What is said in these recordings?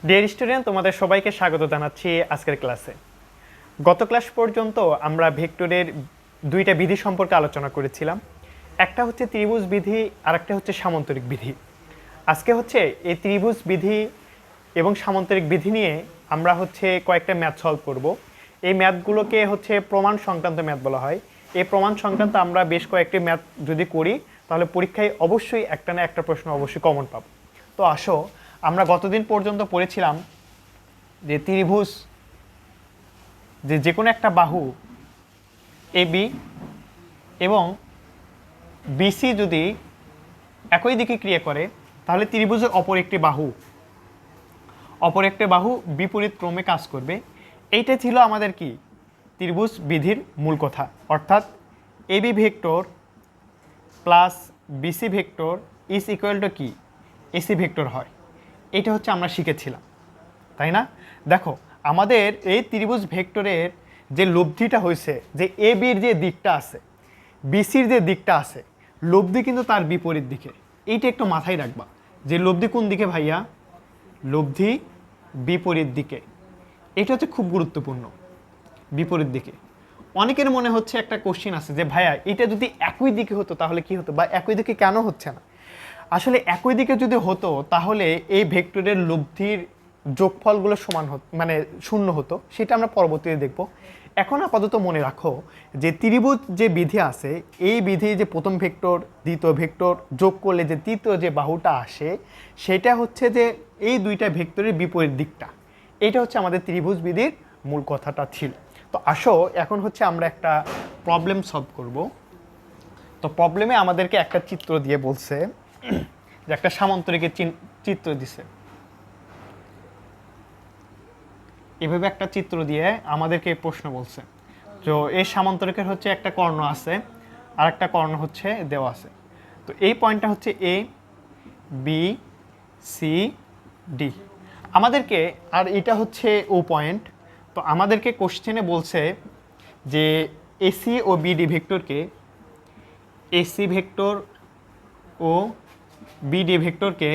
Dear student, তোমাদের সবাইকে স্বাগত জানাচ্ছি আজকের ক্লাসে। গত ক্লাস পর্যন্ত আমরা ভেক্টরের দুইটা বিধি সম্পর্কে আলোচনা করেছিলাম। একটা হচ্ছে ত্রিভুজ বিধি আর একটা হচ্ছে সামান্তরিক বিধি। আজকে হচ্ছে এই ত্রিভুজ বিধি এবং সামান্তরিক বিধি নিয়ে আমরা হচ্ছে কয়েকটা ম্যাথ সলভ করব। এই ম্যাথগুলোকে হচ্ছে প্রমাণ সংক্রান্ত ম্যাথ বলা হয়। এই প্রমাণ সংক্রান্ত আমরা বেশ কয়েকটি ম্যাথ যদি করি তাহলে পরীক্ষায় অবশ্যই একটা না একটা প্রশ্ন অবশ্যই কমন পাব। তো আসো, আমরা গতদিন পর্যন্ত পড়েছিলাম যে ত্রিভুজ যে কোনো একটা বাহু এবি এবং বিসি যদি একই দিকে ক্রিয়া করে তাহলে ত্রিভুজের অপর একটি বাহু বিপরীত ক্রমে কাজ করবে। এইটাই ছিল আমাদের কি ত্রিভুজ বিধির মূল কথা, অর্থাৎ AB vector plus BC vector is equal to কি এসি ভেক্টর হয়। এটা হচ্ছে আমরা শিখেছিলাম, তাই না? দেখো, আমাদের এই ত্রিভুজ ভেক্টরের যে লব্ধিটা হয়েছে, যে এ বির যে দিকটা আছে, বিসির যে দিকটা আছে, লব্ধি কিন্তু তার বিপরীত দিকে। এইটা একটু মাথায় রাখবা যে লব্ধি কোন দিকে ভাইয়া, লব্ধি বিপরীত দিকে। এটা হচ্ছে খুব গুরুত্বপূর্ণ, বিপরীত দিকে। অনেকের মনে হচ্ছে একটা কোশ্চিন আছে যে ভাইয়া এটা যদি একই দিকে হতো তাহলে কি হতো, বা একই দিকে কেন হচ্ছে না। আসলে একই দিকে যদি হতো তাহলে এই ভেক্টরের লব্ধির যোগফলগুলো সমান হতো, মানে শূন্য হতো। সেটা আমরা পরবর্তীতে দেখব। এখন আপাতত মনে রাখো যে ত্রিভুজ যে বিধি আছে, এই বিধি যে প্রথম ভেক্টর দ্বিতীয় ভেক্টর যোগ করলে যে তৃতীয় যে বাহুটা আসে, সেটা হচ্ছে যে এই দুইটা ভেক্টরের বিপরীত দিকটা। এইটা হচ্ছে আমাদের ত্রিভুজ বিধির মূল কথাটা ছিল। তো আসো, এখন হচ্ছে আমরা একটা প্রবলেম সলভ করব। তো প্রবলেমে আমাদেরকে একটা চিত্র দিয়ে বলছে যে একটা সামান্তরিকের চিত্র দিছে। এভাবে একটা চিত্র দিয়ে আমাদেরকে প্রশ্ন বলছে। তো এই সামান্তরিকের হচ্ছে একটা কর্ণ আছে আর একটা কর্ণ হচ্ছে দেওয়া আছে। তো এই পয়েন্টটা হচ্ছে এ বি সি ডি আমাদেরকে, আর এটা হচ্ছে ও পয়েন্ট। তো আমাদেরকে কোশ্চেনে বলছে যে এসি ও বিডি ভেক্টরকে, এসি ভেক্টর ও বিডি ভেক্টরকে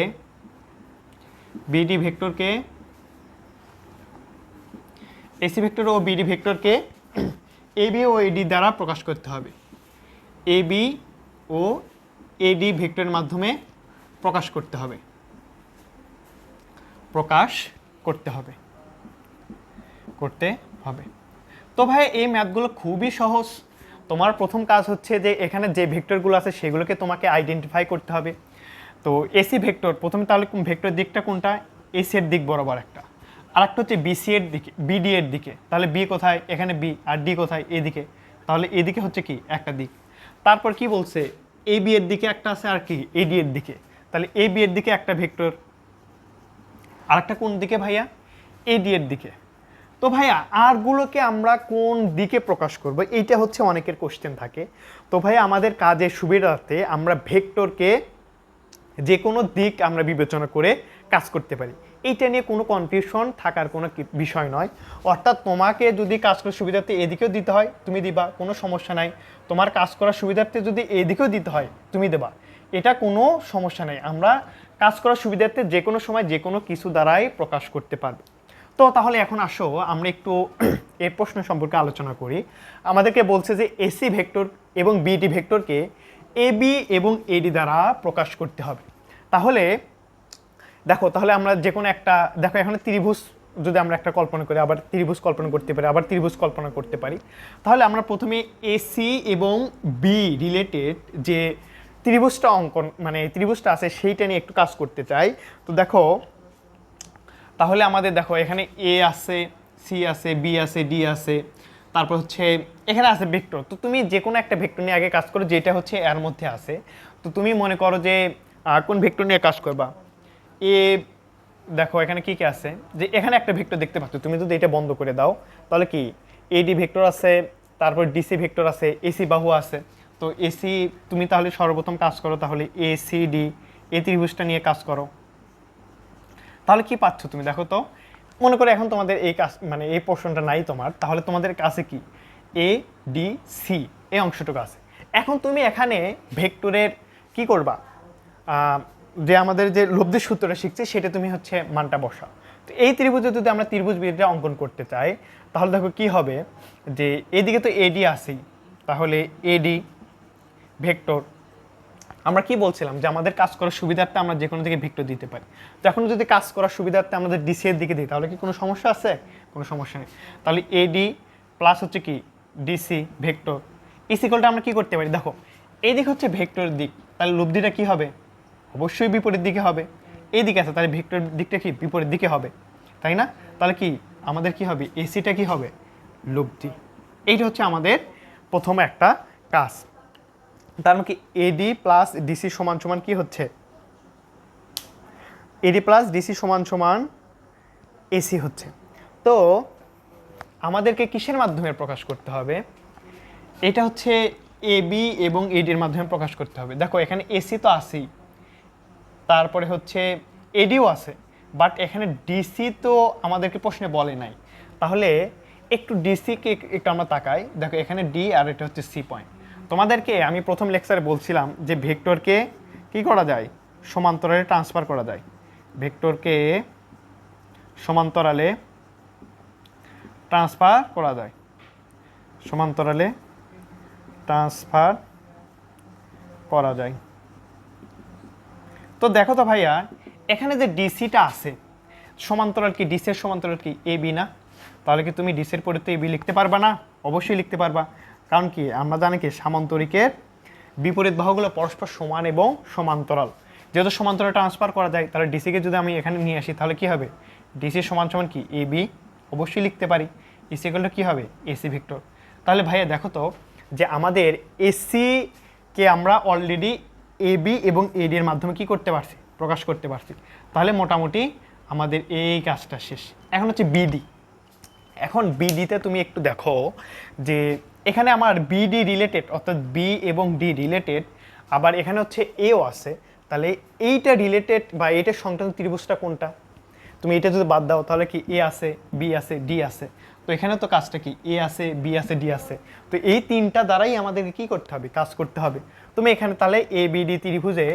এসি ভেক্টর ও বিডি ভেক্টরকে এবি ও এডি দ্বারা প্রকাশ করতে হবে। এবি ও এডি ভেক্টরের মাধ্যমে প্রকাশ করতে হবে। তো ভাই এই ম্যাথগুলো খুবই সহজ। তোমার প্রথম কাজ হচ্ছে যে এখানে যে ভেক্টরগুলো আছে সেগুলোকে তোমাকে আইডেন্টিফাই করতে হবে। তো এসি ভেক্টর প্রথমে, তাহলে ভেক্টর দিকটা কোনটা, এসি এর দিক বরাবর একটা, আর একটা হচ্ছে বিসি এর দিকে, বিডি এর দিকে। তাহলে বি কোথায়, এখানে বি, আর ডি কোথায়, এদিকে। তাহলে এদিকে হচ্ছে কি একটা দিক। তারপর কি বলছে, এ বি এর দিকে একটা আছে আর কি এডি এর দিকে। তাহলে এ বি এর দিকে একটা ভেক্টর, আর একটা কোন দিকে ভাইয়া, এডি এর দিকে। তো ভাইয়া আরগুলোকে আমরা কোন দিকে প্রকাশ করব, এইটা হচ্ছে অনেকের কোশ্চেন থাকে। তো ভাইয়া আমাদের কাজের সুবিধার্থে আমরা ভেক্টরকে যে কোনো দিক আমরা বিবেচনা করে কাজ করতে পারি। এইটা নিয়ে কোনো কনফিউশন থাকার কোনো বিষয় নয়। অর্থাৎ তোমাকে যদি কাজ করার সুবিধার্থে এদিকেও দিতে হয় তুমি দিবা, কোনো সমস্যা নাই। তোমার কাজ করার সুবিধার্থে যদি এদিকেও দিতে হয় তুমি দেবা, এটা কোনো সমস্যা নেই। আমরা কাজ করার সুবিধার্থে যে কোনো সময় যে কোনো কিছু দ্বারাই প্রকাশ করতে পারবো। তো তাহলে এখন আসো আমরা একটু এই প্রশ্ন সম্পর্কে আলোচনা করি। আমাদেরকে বলছে যে এসি ভেক্টর এবং বিডি ভেক্টরকে এবি এবং এডি দ্বারা প্রকাশ করতে হবে। তাহলে দেখো, তাহলে আমরা যে কোনো একটা, দেখো এখানে ত্রিভুজ যদি আমরা একটা কল্পনা করি, আবার ত্রিভুজ কল্পনা করতে পারি, আবার ত্রিভুজ কল্পনা করতে পারি। তাহলে আমরা প্রথমে এসি এবং বি রিলেটেড যে ত্রিভুজটা অঙ্কন, মানে ত্রিভুজটা আছে সেইটা নিয়ে একটু কাজ করতে চাই। তো দেখো, তাহলে আমাদের দেখো এখানে এ আছে, সি আছে, বি আছে, ডি আছে, তারপর হচ্ছে এখানে আছে ভেক্টর। তো তুমি যে কোনো একটা ভেক্টর নিয়ে আগে কাজ করো যেটা হচ্ছে এর মধ্যে আছে। তো তুমি মনে করো যে কোন ভেক্টর নিয়ে কাজ করবা। এ দেখো এখানে কি কি আছে, যে এখানে একটা ভেক্টর দেখতে পাচ্ছ, তুমি যদি এটা বন্ধ করে দাও তাহলে কি এডি ভেক্টর আছে, তারপর ডিসি ভেক্টর আছে, এসি বাহু আছে। তো এসি তুমি তাহলে সর্বপ্রথম কাজ করো, তাহলে এ সি ডি এই ত্রিভুজটা নিয়ে কাজ করো। তাহলে কি পাচ্ছ তুমি দেখো তো, মনে করো এখন তোমাদের এই কাজ, মানে এই পোর্শনটা নাই তোমার, তাহলে তোমাদের কাছে কি এ ডি সি এই অংশটুকু আছে। এখন তুমি এখানে ভেক্টরের কি করবা, যে আমাদের যে লব্ধির সূত্রটা শিখছি সেটা তুমি হচ্ছে মানটা বসাও। তো এই ত্রিভুজে যদি আমরা ত্রিভুজ বিটা অঙ্কন করতে চাই তাহলে দেখো কি হবে, যে এদিকে তো এডি আছেই, তাহলে এডি ভেক্টর, আমরা কি বলছিলাম যে আমাদের কাজ করার সুবিধার্থে আমরা যে কোনো দিকে ভেক্টর দিতে পারি। তো এখন যদি কাজ করার সুবিধার্থে আমাদের ডিসি এর দিকে দিই তাহলে কি কোনো সমস্যা আছে? কোনো সমস্যা নেই। তাহলে এডি প্লাস হচ্ছে কি ডিসি ভেক্টর ইকুয়ালটা আমরা কি করতে পারি, দেখো এই দিক হচ্ছে ভেক্টর দিক, তাহলে লব্ধিটা কি হবে? অবশ্যই বিপরীত দিকে হবে। এই দিকে আছে তাহলে ভেক্টর দিকটা কি বিপরীত দিকে হবে, তাই না? তাহলে কি আমাদের কি হবে, এসিটা কি হবে? লব্ধি। এইটা হচ্ছে আমাদের প্রথম একটা কাজ। তার মানে কি এডি প্লাস ডিসি সমান সমান কি হচ্ছে, এডি প্লাস ডিসি সমান সমান এসি হচ্ছে। তো আমাদেরকে কিসের মাধ্যমে প্রকাশ করতে হবে, এটা হচ্ছে এবি এবং এডির মাধ্যমে প্রকাশ করতে হবে। দেখো এখানে এসি তো আছেই, তারপরে হচ্ছে এডিও আছে, বাট এখানে ডিসি তো আমাদেরকে প্রশ্নে বলে নাই। তাহলে একটু ডিসিকে একটু আমরা তাকাই, দেখো এখানে ডি আর এটা হচ্ছে সি পয়েন্ট। তোমাদেরকে আমি প্রথম লেকচারে বলছিলাম যে ভেক্টরকে কি করা যায়, সমান্তরালে ট্রান্সফার করা যায়। ভেক্টরকে সমান্তরালে ট্রান্সফার করা যায়, সমান্তরালে ট্রান্সফার করা যায়। তো দেখো তো ভাইয়া এখানে যে ডিসিটা আছে, সমান্তরাল কি ডিসির সমান্তরাল কি এ বি না? তাহলে কি তুমি ডিসির পরিবর্তে এ বি লিখতে পারবা না? অবশ্যই লিখতে পারবা, কারণ কি আমরা জানি কি সামান্তরিকের বিপরীত বাহুগুলো পরস্পর সমান এবং সমান্তরাল। যেহেতু সমান্তরাল ট্রান্সফার করা যায় তাহলে ডিসিকে যদি আমি এখানে নিয়ে আসি তাহলে কি হবে, ডিসি সমান সমান কি এ বি, অবশ্যই লিখতে পারি। ইসিগুলো কি হবে, এসি ভেক্টর। তাহলে ভাইয়া দেখো তো যে আমাদের এসি কে আমরা অলরেডি এবি এবং এডি এর মাধ্যমে কি করতে পারছি, প্রকাশ করতে পারছি। তাহলে মোটামুটি আমাদের এই কাজটা শেষ। এখন হচ্ছে বিডি। এখন বিডিতে তুমি একটু দেখো যে এখানে আমার বিডি রিলেটেড, অর্থাৎ বি এবং ডি রিলেটেড, আবার এখানে হচ্ছে এও আছে। তাহলে এইটা রিলেটেড বা এইটা সংক্রান্ত ত্রিভুজটা কোনটা? তুমি এটা যদি বাদ দাও তাহলে কি এ আছে, বি আছে, ডি আছে। তো এখানে তো কাজটা কি এ আছে, বি আছে, ডি আছে। তো এই তিনটা দ্বারাই আমাদেরকে কি করতে হবে, কাজ করতে হবে। তুমি এখানে তাহলে এ বিডি ত্রিভুজে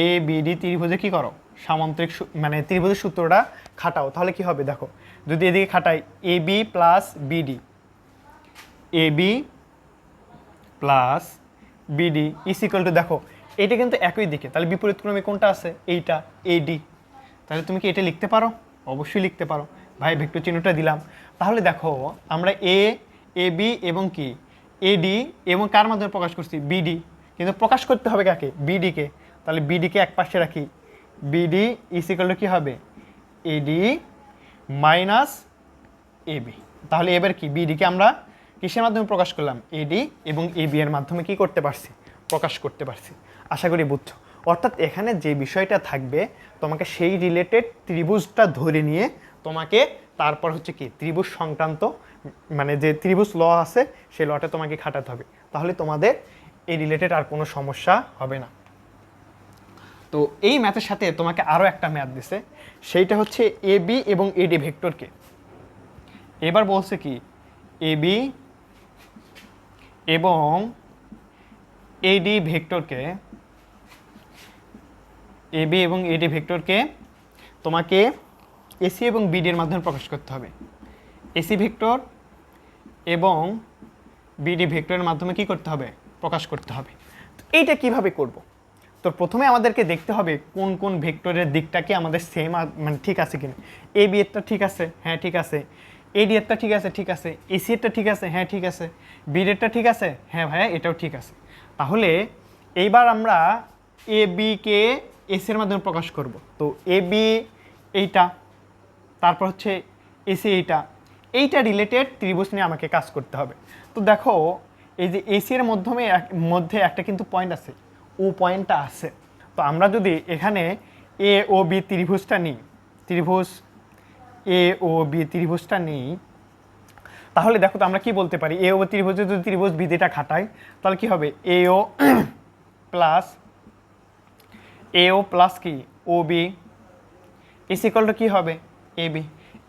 এ বিডি ত্রিভুজে কি করো, সামান্তরিক মানে ত্রিভুজের সূত্রটা খাটাও। তাহলে কি হবে দেখো, যদি এদিকে খাটাই A B plus BD, A B plus BD is equal to, দেখো এটা কিন্তু একই দিকে, তাহলে বিপরীত ক্রমে কোনটা আছে, এইটা এডি। তাহলে তুমি কি এটা লিখতে পারো? অবশ্যই লিখতে পারো। ভাই ভেক্টর চিহ্নটা দিলাম। তাহলে দেখো আমরা এ বি এবং কি এডি এবং কার মাধ্যমে প্রকাশ করছি, বিডি, কিন্তু প্রকাশ করতে হবে কাকে, বিডিকে। তাহলে বিডিকে এক পাশে রাখি, বিডি ইজ ইকুয়াল টু কি হবে, এডি মাইনাস এবি। তাহলে এবার কি বিডিকে আমরা কিসের মাধ্যমে প্রকাশ করলাম, এডি এবং এবি এর মাধ্যমে কি করতে পারছি, প্রকাশ করতে পারছি। আশা করি বুঝছো। অর্থাৎ এখানে যে বিষয়টা থাকবে তোমাকে সেই রিলেটেড ত্রিভুজটা ধরে নিয়ে তোমাকে তারপর হচ্ছে কি ত্রিভুজ সংক্রান্ত মানে যে ত্রিভুজ ল আছে সেই লটা তোমাকে খাটাতে হবে, তাহলে তোমাদের এই রিলেটেড আর কোনো সমস্যা হবে না। তো এই ম্যাথের সাথে তোমাকে আরও একটা ম্যাথ দিছে, সেইটা হচ্ছে এ বি এবং এডি ভেক্টরকে। এবার বলছে কি এ বি এবং এডি ভেক্টরকে, এ বি এবং এডি ভেক্টরকে তোমাকে এসি এবং বিডি এর মাধ্যমে প্রকাশ করতে হবে। এসি ভেক্টর এবং বিডি ভেক্টরের মাধ্যমে কি করতে হবে, প্রকাশ করতে হবে। এইটা কিভাবে করব? তো প্রথমে আমাদেরকে দেখতে হবে কোন কোন ভেক্টরের দিকটাকে আমাদের সেম মানে ঠিক আছে কিনা। এ বি এরটা ঠিক আছে, হ্যাঁ ঠিক আছে। এডি এরটা ঠিক আছে, ঠিক আছে। এসি এরটা ঠিক আছে, হ্যাঁ ঠিক আছে। বিডি এরটা ঠিক আছে, হ্যাঁ ভাইয়া এটাও ঠিক আছে। তাহলে এইবার আমরা এ বিকে এসি এর মাধ্যমে প্রকাশ করব। তো এ বি এইটা, তারপর হচ্ছে এসি এইটা রিলেটেড ত্রিভুজ নিয়ে আমাকে কাজ করতে হবে। তো দেখো এই যে এসি এর মধ্যে একটা কিন্তু পয়েন্ট আছে, ও পয়েন্টটা আছে। তো আমরা যদি এখানে এ ও বি ত্রিভুজটা নিই, ত্রিভুজ এ ও বি ত্রিভুজটা নিই, তাহলে দেখো তো আমরা কি বলতে পারি, এ ও ত্রিভুজে যদি ত্রিভুজ বিধিটা খাটাই তাহলে কি হবে, এও প্লাস কি ও বি ইজ ইকুয়াল টু কি হবে, এ বি।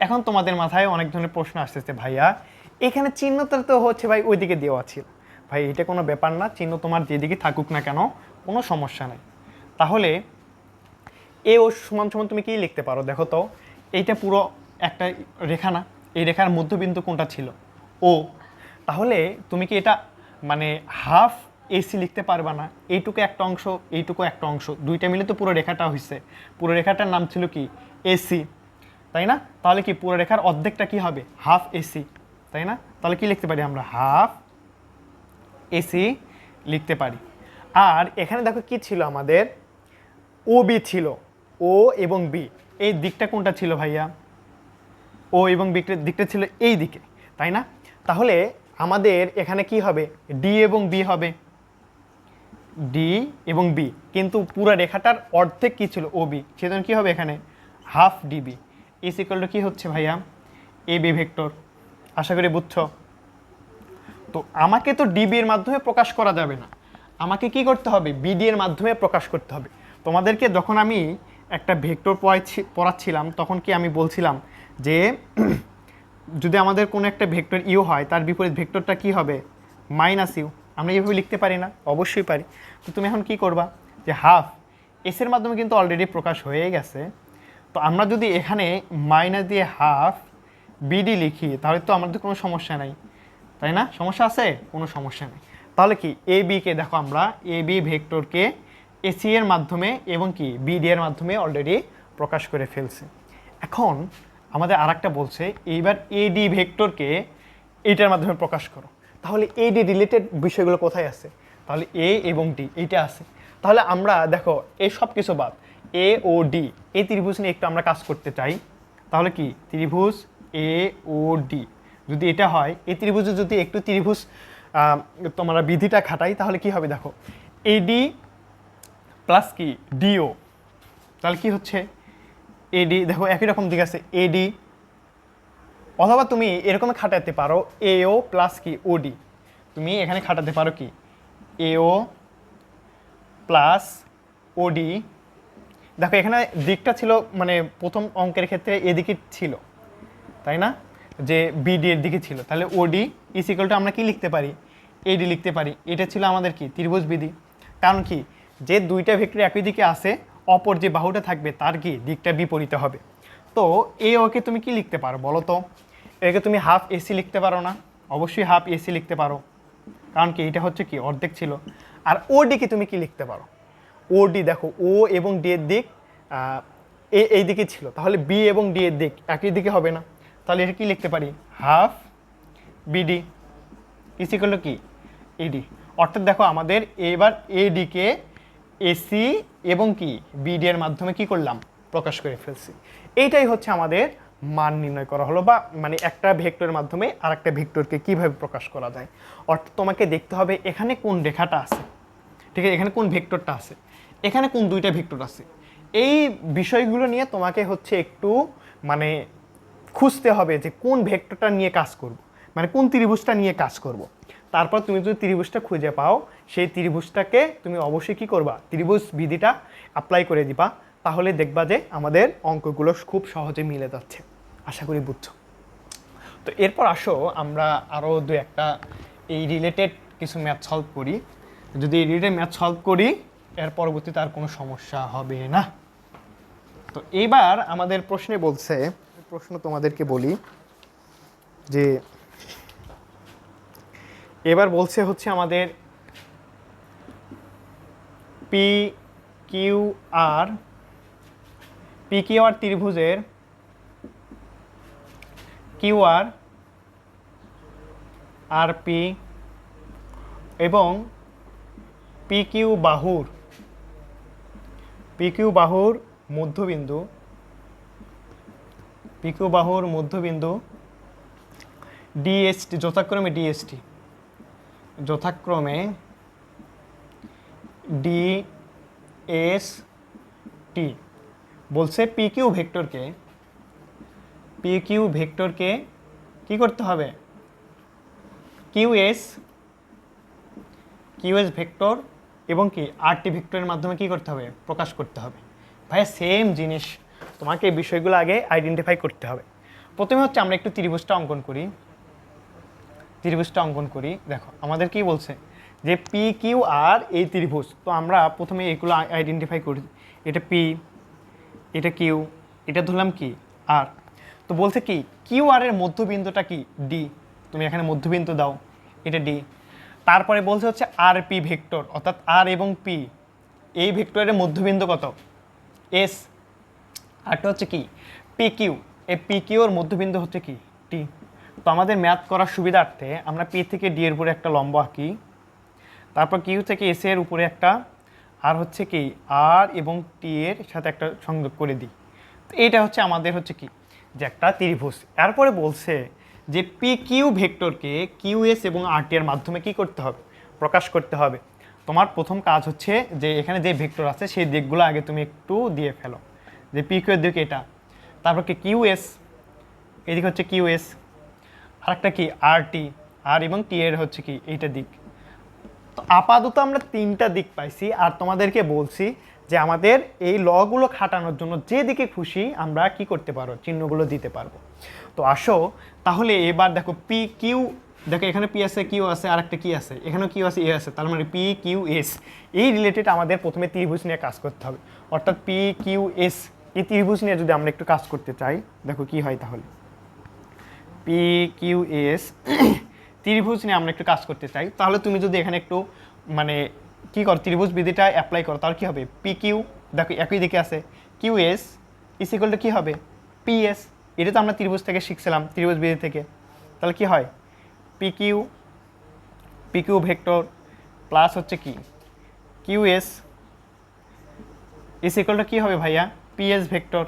এখন তোমাদের মাথায় অনেক ধরনের প্রশ্ন আসতেছে, ভাইয়া এখানে চিহ্নটা তো হচ্ছে ভাই ওইদিকে দেওয়া ছিল, ভাই এটা কোনো ব্যাপার না, চিহ্ন তোমার যেদিকে থাকুক না কেন কোনো সমস্যা নেই। তাহলে এ ও সমান সমান তুমি কি লিখতে পারো দেখো তো, এইটা পুরো একটা রেখা না, এই রেখার মধ্যবিন্দু কোনটা ছিল? ও। তাহলে তুমি কি এটা মানে হাফ এসি লিখতে পারবা না? এইটুকু একটা অংশ, এইটুকু একটা অংশ, দুইটা মিলে তো পুরো রেখাটা হয়েছে। পুরো রেখাটার নাম ছিল কি? এসি, তাই না? তাহলে কি পুরো রেখার অর্ধেকটা কি হবে? হাফ এসি, তাই না? তাহলে কি লিখতে পারি আমরা? হাফ এসি লিখতে পারি। আর এখানে দেখো কি ছিল আমাদের? ও বি ছিল, ও এবং বি, এই দিকটা কোনটা ছিল ভাইয়া? ও এবং দিকটা ছিল এই দিকে, তাই না? তাহলে আমাদের এখানে কি হবে? ডি এবং বি হবে, ডি এবং বি, কিন্তু পুরো রেখাটার অর্ধেক কি ছিল? ও বি, সেজন্য কি হবে এখানে? Half DB is equal to কি হচ্ছে ভাইয়া? এ বি ভেক্টর। আশা করি বুঝছো। তো আমাকে তো ডিবি এর মাধ্যমে প্রকাশ করা যাবে না, আমাকে কি করতে হবে? বিডি এর মাধ্যমে প্রকাশ করতে হবে। তোমাদেরকে যখন আমি একটা ভেক্টর পড়াচ্ছিলাম তখন কি আমি বলছিলাম যে যদি আমাদের কোনো একটা ভেক্টর ইউ হয় তার বিপরীত ভেক্টরটা কি হবে? Minus U. আমরা এইভাবে লিখতে পারি না? অবশ্যই পারি। তো তুমি এখন কি করবা? যে হাফ এস এর মাধ্যমে কিন্তু অলরেডি প্রকাশ হয়ে গেছে, তো আমরা যদি এখানে মাইনাস দিয়ে হাফ বিডি লিখি তাহলে তো আমাদের কোনো সমস্যা নাই, তাই না? সমস্যা আছে? কোনো সমস্যা নেই। তাহলে কি এ বিকে দেখো আমরা এ বি ভেক্টরকে এসি এর মাধ্যমে এবং কি বিডি এর মাধ্যমে অলরেডি প্রকাশ করে ফেলছে। এখন আমাদের আরেকটা বলছে এইবার এডি ভেক্টরকে এইটার মাধ্যমে প্রকাশ করো। তাহলে এডি রিলেটেড বিষয়গুলো কোথায় আছে? তাহলে এ এবং ডি এইটা আছে। তাহলে আমরা দেখো এই সব কিছু বাদ, এ ও ডি এই ত্রিভুজ নিয়ে একটু আমরা কাজ করতে চাই। তাহলে কি ত্রিভুজ এ ও ডি যদি এটা হয়, এই ত্রিভুজে যদি একটু ত্রিভুজ তোমরা বিধিটা খাটাই তাহলে কি হবে দেখো, এডি প্লাস কি ডিও, তাহলে কি হচ্ছে? এডি দেখো একই রকম দিক আছে এডি, অথবা তুমি এরকম খাটাতে পারো এও প্লাস কি ওডি। তুমি এখানে খাটাতে পারো কি এও প্লাস ওডি। দেখো এখানে দিকটা ছিল মানে প্রথম অঙ্কের ক্ষেত্রে এদিকে ছিল, তাই না? যে বিডি এর দিকে ছিল, তাহলে ওডি ইজ ইকুয়াল টু আমরা কি লিখতে পারি? এডি লিখতে পারি। এটা ছিল আমাদের কি ত্রিভুজ বিধি। কারণ কি যে দুইটা ভেক্টর একই দিকে আসে, অপর যে বাহুটা থাকবে তার কি দিকটা বিপরীতে হবে। তো এ ওকে তুমি কি লিখতে পারো বলো তো? একে তুমি হাফ এসি লিখতে পারো না? অবশ্যই হাফ এসি লিখতে পারো, কারণ কি এটা হচ্ছে কি অর্ধেক ছিল। আর ওডিকে তুমি কি লিখতে পারো? ওডি দেখো ও এবং ডি এর দিক এই দিকে ছিল, তাহলে বি এবং ডি এর দিক একই দিকে হবে না? তাহলে এটা কি লিখতে পারি? Half BD is equal to কি এডি। অর্থাৎ দেখো আমাদের এবার এডিকে এসি এবং কি বিডি এর মাধ্যমে কি করলাম? প্রকাশ করে ফেলছি। এইটাই হচ্ছে আমাদের মান নির্ণয় করা হলো, বা মানে একটা ভেক্টরের মাধ্যমে আর একটা ভেক্টরকে কীভাবে প্রকাশ করা যায়। অর্থাৎ তোমাকে দেখতে হবে এখানে কোন রেখাটা আছে, ঠিক আছে, এখানে কোন ভেক্টরটা আছে, এখানে কোন দুইটা ভেক্টর আছে। এই বিষয়গুলো নিয়ে তোমাকে হচ্ছে একটু মানে খুঁজতে হবে যে কোন ভেক্টরটা নিয়ে কাজ করব, মানে কোন ত্রিভুজটা নিয়ে কাজ করব। তারপর তুমি যদি ত্রিভুজটা খুঁজে পাও সেই ত্রিভুজটাকে তুমি অবশ্যই কি করবা? ত্রিভুজ বিধিটা অ্যাপ্লাই করে দিবা, তাহলে দেখবা যে আমাদের অঙ্কগুলো খুব সহজে মিলে যাচ্ছে। আশা করি বুঝছো। তো এরপর আসো আমরা আরও দু একটা এই রিলেটেড কিছু ম্যাথ সলভ করি। যদি এই রিলেটেড ম্যাথ সলভ করি এর পরবর্তীতে আর কোনো সমস্যা হবে না। তো এবার আমাদের প্রশ্নে বলছে, প্রশ্ন তোমাদেরকে বলি যে এবার বলছে হচ্ছে আমাদের পি কিউ আর ত্রিভুজের কিউ আর পি এবং পি কিউ বাহুর মধ্যবিন্দু ডিএসটি যথাক্রমে ডিএসটি বলছে পি কিউ ভেক্টরকে কি করতে হবে? কিউএস ভেক্টর এবং কি আরটি ভেক্টরের মাধ্যমে কি করতে হবে? প্রকাশ করতে হবে। ভাইয়া সেম জিনিস, তোমাকে এই বিষয়গুলো আগে আইডেন্টিফাই করতে হবে। প্রথমে হচ্ছে আমরা একটু ত্রিভুজটা অঙ্কন করি। ত্রিভুজটা অঙ্কন করি। দেখো আমাদের কি বলছে যে পি কিউ আর এই ত্রিভুজ। তো আমরা প্রথমে এগুলো আইডেন্টিফাই করি, এটা পি, এটা কিউ, এটা ধরলাম কি আর। তো বলছে কি কিউ আর এর মধ্যবিন্দুটা কি ডি, তুমি এখানে মধ্যবিন্দু দাও, এটা ডি। তারপরে বলছে হচ্ছে আর পি ভেক্টর, অর্থাৎ আর এবং পি এই ভেক্টরের মধ্যবিন্দু কত এস। আরটা হচ্ছে কি পি কিউ, এই পি কিউ এর মধ্যবিন্দু হচ্ছে কি টি। তো আমাদের ম্যাথ করার সুবিধার্থে আমরা পি থেকে ডি এর উপরে একটা লম্ব আঁকি, তারপর কিউ থেকে এস এর উপরে একটা, আর হচ্ছে কি আর এবং টি এর সাথে একটা সংযোগ করে দিই। তো এইটা হচ্ছে আমাদের হচ্ছে কি যে একটা ত্রিভুজ। এরপরে বলছে যে পি কিউ ভেক্টরকে কিউ এস এবং আর টি এর মাধ্যমে কি করতে হবে, প্রকাশ করতে হবে। তোমার প্রথম কাজ হচ্ছে যে এখানে যে ভেক্টর আছে সেই দিকগুলো আগে তুমি একটু দিয়ে ফেলো, যে পি কিউ এর দিক এটা, তারপর কি কিউ এস, এদিকে হচ্ছে কিউ এস, আর একটা কি আর টি, আর এবং টি এর হচ্ছে কি এইটা দিক। তো আপাতত আমরা তিনটা দিক পাইছি, আর তোমাদেরকে বলছি যে আমাদের এই লগুলো খাটানোর জন্য যেদিকে খুশি আমরা কি করতে পারবো, চিহ্নগুলো দিতে পারবো। তো আসো তাহলে এবার দেখো পি কিউ, দেখো এখানে পি আছে, কিউ আছে, আর একটা কি আছে, এখানেও কিউ আছে, এ আছে, তার মানে পি কিউ এস এই রিলেটেড আমাদের প্রথমে ত্রিভুজ নিয়ে কাজ করতে হবে। অর্থাৎ পি কিউ এস এই ত্রিভুজ নিয়ে যদি আমরা একটু কাজ করতে চাই, দেখো কি হয় তাহলে পি কিউ এস ত্রিভুজ নিয়ে আমরা একটু কাজ করতে চাই, তাহলে তুমি যদি এখানে একটু মানে কি করো ত্রিভুজ বিধিটা অ্যাপ্লাই করো, তাহলে কি হবে পি কিউ, দেখো একই দিকে আছে, Q S is equal to কি হবে পি এস। এটা তো আমরা ত্রিভুজ থেকে শিখছিলাম, ত্রিভুজ বিধি থেকে। তাহলে কি হয় পি কিউ ভেক্টর প্লাস হচ্ছে কি Q S is equal to কি হবে ভাইয়া পি এস ভেক্টর।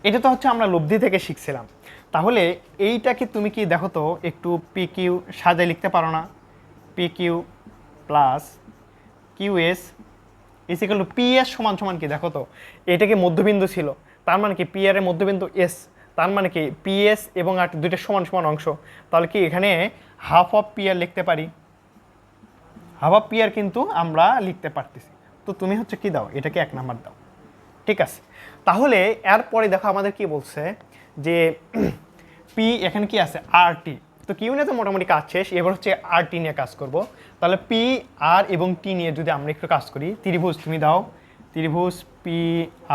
এটা তো হচ্ছে আমরা লব্ধি থেকে শিখছিলাম। তাহলে এইটাকে তুমি কি দেখো তো একটু পি কিউ সাজায় লিখতে পারো না, P Q plus Q S is equal to P S সমান সমান কি দেখো তো, এটাকে মধ্যবিন্দু ছিল, তার মানে কি পি আর এর মধ্যবিন্দু এস, তার মানে কি পি এস এবং আর দুইটা সমান সমান অংশ। তাহলে কি এখানে হাফ অফ পি আর লিখতে পারি, হাফ অফ পি আর কিন্তু আমরা লিখতে পারতেছি। তো তুমি হচ্ছে কি দাও, এটাকে 1 নাম্বার দাও, ঠিক আছে। তাহলে এরপরে দেখো আমাদের কি বলছে যে পি এখানে কি আছে আর টি। তো কিউ নিয়ে তো মোটামুটি কাজ শেষ, এবার হচ্ছে আর টি নিয়ে কাজ করব। তাহলে পি আর এবং টি নিয়ে যদি আমরা একটু কাজ করি, ত্রিভুজ তুমি দাও, ত্রিভুজ পি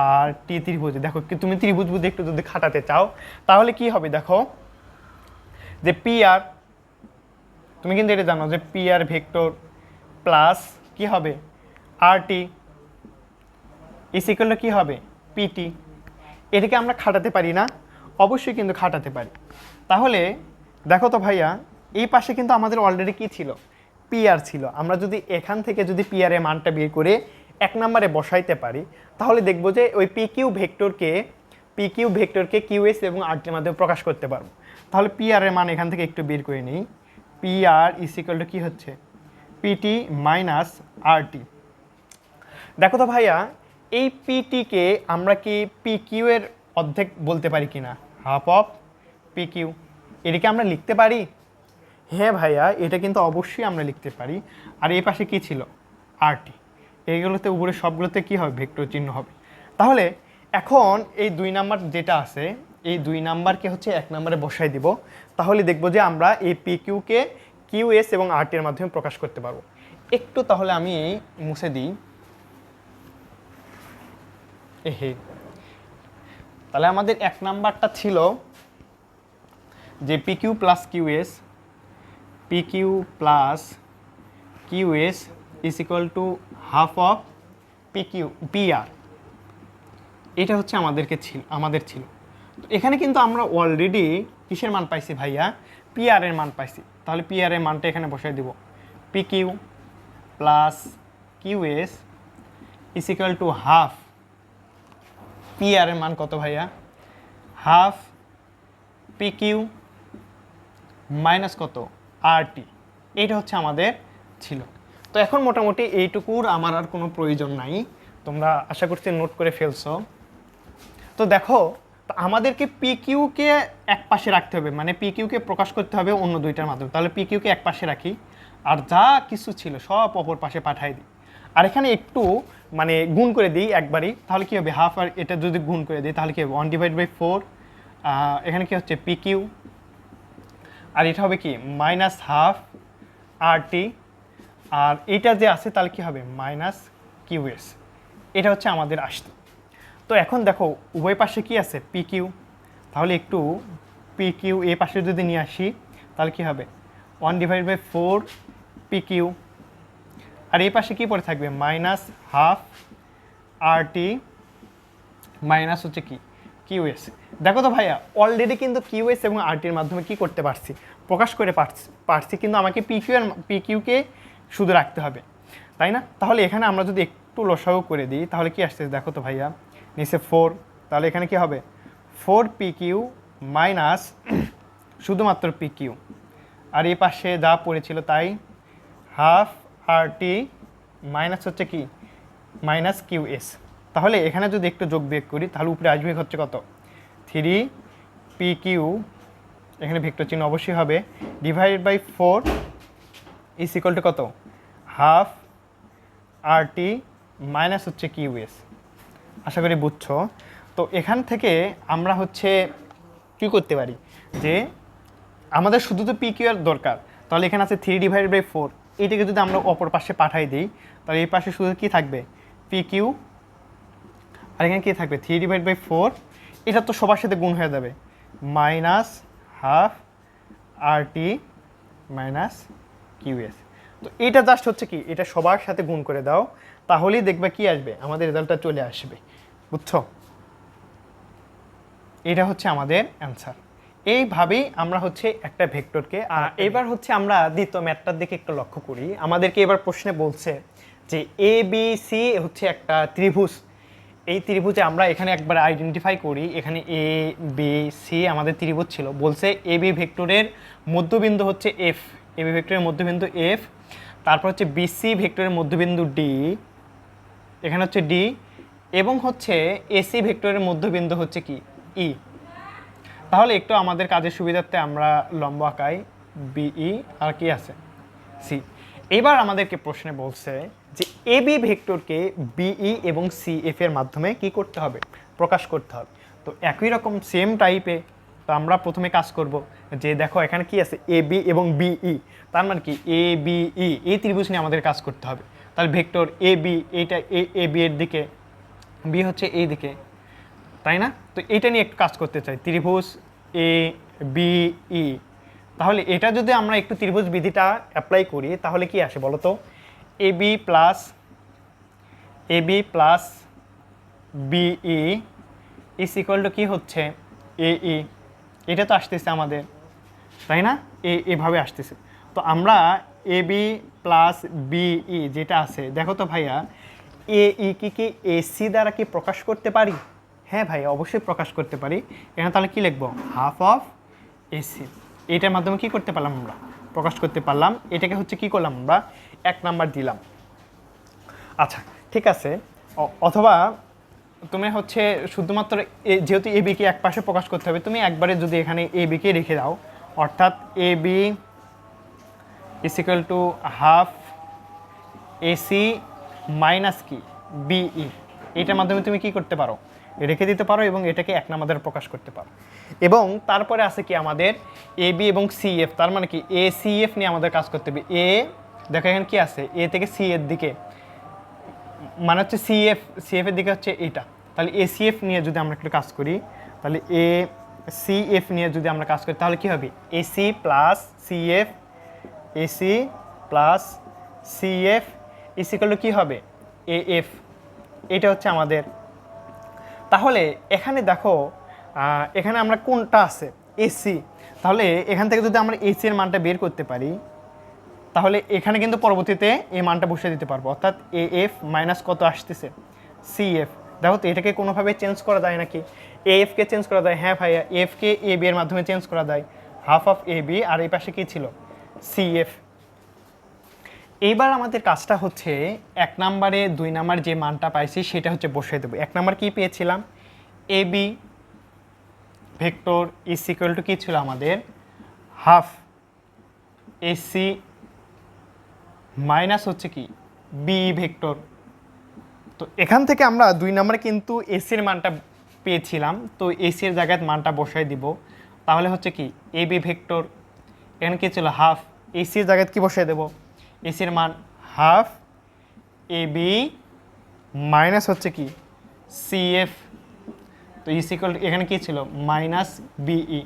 আর টি ত্রিভুজ। দেখো কি তুমি ত্রিভুজ বুঝে একটু যদি খাটাতে চাও তাহলে কি হবে, দেখো যে পি আর, তুমি কিন্তু এটা জানো যে পি আর ভেক্টর প্লাস কি হবে আর টি ইজ ইকুয়াল টু কি হবে পিটি। এটাকে আমরা খাটাতে পারি না, অবশ্যই কিন্তু খাটাতে পারি। তাহলে দেখো তো ভাইয়া এই পাশে কিন্তু আমাদের অলরেডি কি ছিল পিআর ছিল। আমরা যদি এখান থেকে যদি পিআর এর মানটা বের করে 1 নম্বরে বসাইতে পারি, তাহলে দেখবো যে ওই পি কিউ ভেক্টরকে কিউ এস এবং আর টির মাধ্যমে প্রকাশ করতে পারবো। তাহলে পিআর এর মান এখান থেকে একটু বের করে নিই, পিআর ইজ ইকুয়াল টু কি হচ্ছে পিটি মাইনাস আর টি। দেখো তো ভাইয়া এই পিটিকে আমরা কি পি কিউ এর অর্ধেক বলতে পারি কিনা, হাফ অফ পি কিউ, এটাকে আমরা লিখতে পারি। হ্যাঁ ভাইয়া এটা কিন্তু অবশ্যই আমরা লিখতে পারি। আর এই পাশে কি ছিল আর টি, এইগুলোতে উপরে সবগুলোতে কি হবে ভেক্টর চিহ্ন হবে। তাহলে এখন এই 2 নাম্বার যেটা আছে এই 2 নাম্বারকে হচ্ছে 1 নম্বরে বসাই দিব। তাহলে দেখবো যে আমরা এই পি কিউকে কিউ এস এবং আর টি এর মাধ্যমে প্রকাশ করতে পারবো। একটু তাহলে আমি মুছে দিই, এহে তাহলে আমাদের 1 নাম্বারটা ছিল যে P Q plus Q S, P Q plus Q S is equal to half of P Q P R. এটা হচ্ছে আমাদের ছিল। তো এখানে কিন্তু আমরা অলরেডি কিসের মান পাইছি ভাইয়া, পি আর এর মান পাইছি। তাহলে পি আর এর মানটা এখানে বসাই দিব, P Q plus Q S is equal to half P R এর মান কত ভাইয়া, হাফ পি কিউ মাইনাস কত আর টি। এইটা হচ্ছে আমাদের ছিল। তো এখন মোটামুটি এইটুকুর আমার আর কোনো প্রয়োজন নাই, তোমরা আশা করছি নোট করে ফেলছো। তো দেখো তো আমাদেরকে পি কিউকে এক পাশে রাখতে হবে, মানে পি কিউকে প্রকাশ করতে হবে অন্য দুইটার মাধ্যমে। তাহলে পি কিউকে এক পাশে রাখি, আর যা কিছু ছিল সব অপর পাশে পাঠাই দিই। আর এখানে একটু মানে গুণ করে দিই একবারই, তাহলে কি হবে হাফ, আর এটা যদি গুণ করে দিই তাহলে কি হবে 1/4। এখানে কি হচ্ছে পি কিউ আর এটা হবে কি মাইনাস হাফ আর টি, আর এইটা যে আছে তাহলে কি হবে মাইনাস কিউএস। এটা হচ্ছে আমাদের আসতো। তো এখন দেখো উভয় পাশে কি আছে পি কিউ, তাহলে একটু পি কিউ এ পাশে যদি নিয়ে আসি তাহলে কি হবে 1/4 পি কিউ, আর এই পাশে কি পড়ে থাকবে মাইনাস হাফ আর টি মাইনাস হচ্ছে কি কিউএস। দেখো তো ভাইয়া অলরেডি কিন্তু কিউএস এবং আরটির মাধ্যমে কি করতে পারছি, প্রকাশ করে পারছি, কিন্তু আমাকে পিকিউকে শুধু রাখতে হবে, তাই না? তাহলে এখানে আমরা যদি একটু লসাগু করে দিই তাহলে কি আসছে দেখো তো ভাইয়া, নিচে 4, তাহলে এখানে কি হবে 4 পিকিউ মাইনাস শুধুমাত্র পিকিউ, আর এই পাশে যা পড়েছিল তাই হাফ আর টি মাইনাস হচ্ছে কি মাইনাস কিউএস। তাহলে এখানে যদি একটু যোগ বিয়োগ করি তাহলে উপরে আসবে হচ্ছে কত 3 পি কিউ, এখানে ভেক্টর চিহ্ন অবশ্যই হবে, divided by 4 is equal to কত হাফ আর টি মাইনাস হচ্ছে কিউএস। আশা করি বুঝছো। তো এখান থেকে আমরা হচ্ছে কী করতে পারি যে আমাদের শুধু তো পি কিউ এর দরকার, তাহলে এখানে আছে 3/4, এইটাকে যদি আমরা অপর পাশে পাঠাই দিই তাহলে এই পাশে শুধু কি থাকবে পি কিউ, আর এখানে কী থাকবে 3/4, এটা তো সবার সাথে গুণ হয়ে যাবে মাইনাস হাফ আর টি মাইনাস কিউএস। তো এটা জাস্ট হচ্ছে কি এটা সবার সাথে গুণ করে দাও, তাহলেই দেখবে কি আসবে আমাদের রেজাল্টটা চলে আসবে, বুঝছো? এটা হচ্ছে আমাদের অ্যান্সার। এইভাবেই আমরা হচ্ছে একটা ভেক্টরকে, এবার হচ্ছে আমরা দ্বিতীয় ম্যাথটার দিকে একটু লক্ষ্য করি। আমাদেরকে এবার প্রশ্নে বলছে যে এ বি সি হচ্ছে একটা ত্রিভুজ, এই ত্রিভুজে আমরা এখানে একবার আইডেন্টিফাই করি, এখানে এ বি সি আমাদের ত্রিভুজ ছিল, বলছে এ বি ভেক্টরের মধ্যবিন্দু হচ্ছে এফ, এ বি ভেক্টরের মধ্যবিন্দু এফ, তারপর হচ্ছে বিসি ভেক্টরের মধ্যবিন্দু ডি, এখানে হচ্ছে ডি, এবং হচ্ছে এসি ভেক্টরের মধ্যবিন্দু হচ্ছে কি ই। তাহলে একটু আমাদের কাজের সুবিধার্থে আমরা লম্ব আঁকাই বিই, আর কি আছে সি। এবার আমাদেরকে প্রশ্নে বলছে যে এ বি ভেক্টরকে বিই এবং সি এফ এর মাধ্যমে কি করতে হবে, প্রকাশ করতে হবে। তো একই রকম সেম টাইপে তো আমরা প্রথমে কাজ করব যে দেখো এখানে কি আছে এ বি এবং বিই, তার মানে কি এ বিই এই ত্রিভুজ নিয়ে আমাদের কাজ করতে হবে। তাহলে ভেক্টর এ বি, এইটা এ বি এর দিকে, বি হচ্ছে এই দিকে, তাই না? তো এইটা নিয়ে একটু কাজ করতে চাই, ত্রিভুজ এ বি ই। তাহলে এটা যদি আমরা একটু ত্রিভুজ বিধিটা অ্যাপ্লাই করি তাহলে কি আসে বলো তো, A B plus BE is equal to কি হচ্ছে এ এটা তো আসতেছে আমাদের, তাই না? এভাবে আসতেছে। তো আমরা এ বি প্লাস বিই যেটা আছে দেখো তো ভাইয়া, এ কি এসি দ্বারা কি প্রকাশ করতে পারি? হ্যাঁ ভাই অবশ্যই প্রকাশ করতে পারি। এখানে তাহলে কি লিখবো হাফ অফ এসি, এইটার মাধ্যমে কি করতে পারলাম আমরা প্রকাশ করতে পারলাম। এটাকে হচ্ছে কি করলাম আমরা 1 নাম্বার দিলাম। আচ্ছা ঠিক আছে, অথবা তুমি হচ্ছে শুধুমাত্র যেহেতু এ বিকে এক পাশে প্রকাশ করতে হবে, তুমি একবারে যদি এখানে এ বিকে রেখে দাও, অর্থাৎ A B is equal to half AC minus কি বিই, এটার মাধ্যমে তুমি কি করতে পারো রেখে দিতে পারো এবং এটাকে 1 নাম্বার প্রকাশ করতে পারো। এবং তারপরে আছে কি আমাদের এ বি এবং সি এফ, তার মানে কি এ সি এফ নিয়ে আমাদের কাজ করতে হবে। এ দেখো এখানে কি আছে এ থেকে সি এর দিকে, মানে হচ্ছে সি এফ এর দিকে হচ্ছে এটা, তাহলে এ সি এফ নিয়ে যদি আমরা একটু কাজ করি তাহলে এ সি এফ নিয়ে যদি আমরা কাজ করি তাহলে কি হবে AC plus CF, AC plus CF is equal to কি হবে এ এফ, এটা হচ্ছে আমাদের। তাহলে এখানে দেখো এখানে আমরা কোনটা আছে এসি, তাহলে এখান থেকে যদি আমরা এসি এর মানটা বের করতে পারি তাহলে এখানে কিন্তু পরবর্তীতে এই মানটা বসিয়ে দিতে পারবো, অর্থাৎ এ এফ মাইনাস কত আসতেছে সিএফ। দেখো তো এটাকে কোনোভাবে চেঞ্জ করা যায় নাকি, এ এফকে চেঞ্জ করা যায়? হ্যাঁ ভাইয়া এফকে এ বি এর মাধ্যমে চেঞ্জ করা যায়, হাফ অফ এ বি, আর এই পাশে কি ছিল সিএফ। এইবার আমাদের কাজটা হচ্ছে 1 নাম্বারে 2 নাম্বার যে মানটা পাইছি সেটা হচ্ছে বসিয়ে দেবো। 1 নাম্বার কি পেয়েছিলাম A B vector is equal to কি ছিল আমাদের হাফ এসি মাইনাস হচ্ছে কি বিই ভেক্টর। তো এখান থেকে আমরা 2 নম্বরে কিন্তু এসির মানটা পেয়েছিলাম, তো এসির জায়গায় মানটা বসাই দিব, তাহলে হচ্ছে কি এ বি ভেক্টর এখানে কি ছিল হাফ, এসির জায়গায় কি বসিয়ে দেবো, এসির মান হাফ এ বি মাইনাস হচ্ছে কি সি এফ, তো ইসিক্যাল এখানে কি ছিল মাইনাস বিই।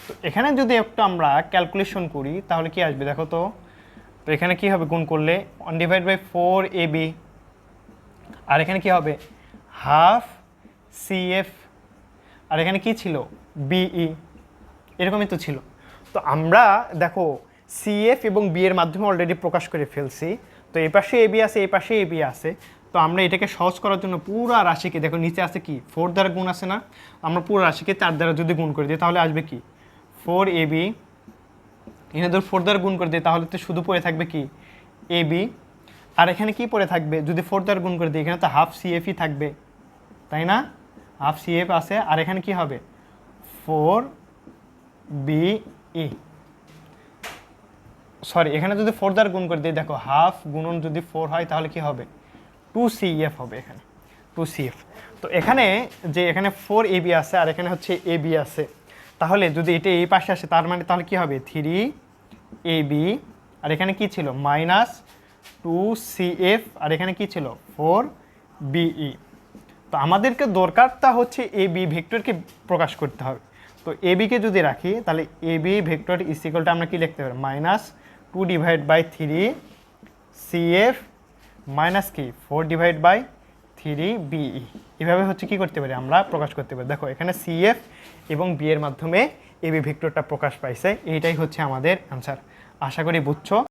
তো এখানে যদি একটু আমরা ক্যালকুলেশন করি তাহলে কি আসবে দেখো তো, তো এখানে কি হবে গুণ করলে 1/4 AB, আর এখানে কি হবে হাফ সিএফ, আর এখানে কি ছিল বিই, এরকমই তো ছিল। তো আমরা দেখো সিএফ এবং বি এর মাধ্যমে অলরেডি প্রকাশ করে ফেলছি, তো এই পাশে এবি আছে এই পাশে এবি আছে। তো আমরা এটাকে সহজ করার জন্য পুরো রাশিকে দেখো নিচে আছে কি 4 দ্বারা গুণ আছে না, আমরা পুরো রাশিকে 4 দ্বারা যদি গুণ করে দিই তাহলে আসবে কি 4AB, এখানে ধর 4 দ্বারা গুণ করে দিই তাহলে তো শুধু পড়ে থাকবে কি এবি, আর এখানে কি পড়ে থাকবে যদি 4 দ্বারা গুণ করে দিই এখানে তো হাফ সিএফই থাকবে, তাই না, হাফ সিএফ আছে, আর এখানে কি হবে 4BE, সরি এখানে যদি 4 দ্বারা গুণ করে দিই দেখো হাফ গুণন যদি 4 হয় তাহলে কি হবে 2CF হবে, এখানে 2CF। তো এখানে যে এখানে 4AB আছে আর এখানে হচ্ছে AB আছে, তাহলে যদি এটা এই পাশে আসে তার মানে তাহলে কি হবে 3AB, আর এখানে কি ছিল মাইনাস 2CF, আর এখানে কি ছিল 4BE। তো আমাদেরকে দরকারটা হচ্ছে AB ভেক্টরকে প্রকাশ করতে হবে। তো ABকে যদি রাখি তাহলে AB ভেক্টর ইকুয়ালটা আমরা কি লিখতে পারি মাইনাস 2/3 CF মাইনাস কি 4/3BE, এভাবে হচ্ছে কি করতে পারি আমরা প্রকাশ করতে পারি। দেখো এখানে CF এবং B এর মাধ্যমে AB ভেক্টরটা প্রকাশ পাইছে, এইটাই হচ্ছে আমাদের অ্যান্সার। আশা করি বুঝছো।